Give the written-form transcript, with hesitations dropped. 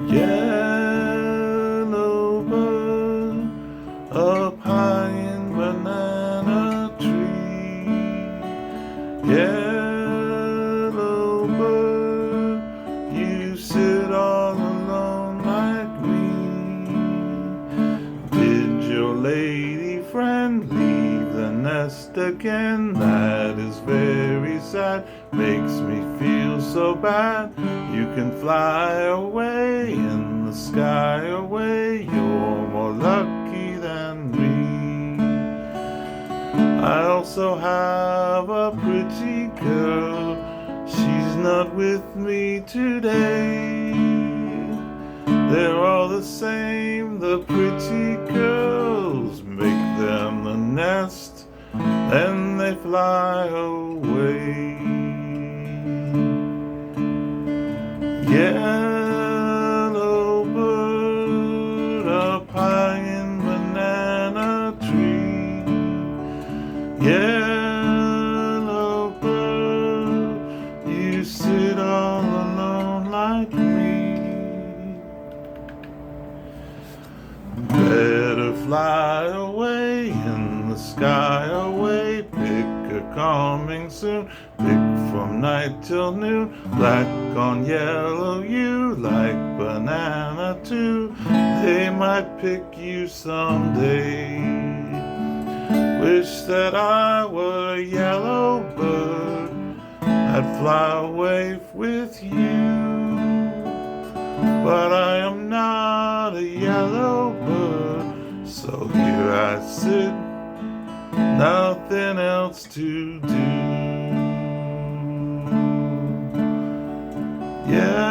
Yellow bird up high in banana tree. Yellow bird, you sit all alone like me. Did your lady friend leave the nest again? That is very sad, makes me feel so bad. You can fly away in the sky away, you're more lucky than me. I also have a pretty girl, she's not with me today. They're all the same, the pretty girls, make them the nest, then they fly away. Yellow bird up high in banana tree. Yellow bird, you sit all alone like me. Better fly away in the sky away, pick a coming soon, pick from night till noon, black on yellow you like banana too, they might pick you someday. Wish that I were a yellow bird, I'd fly away with you, but I am not a yellow bird, so here I sit, nothing else to do. Yeah.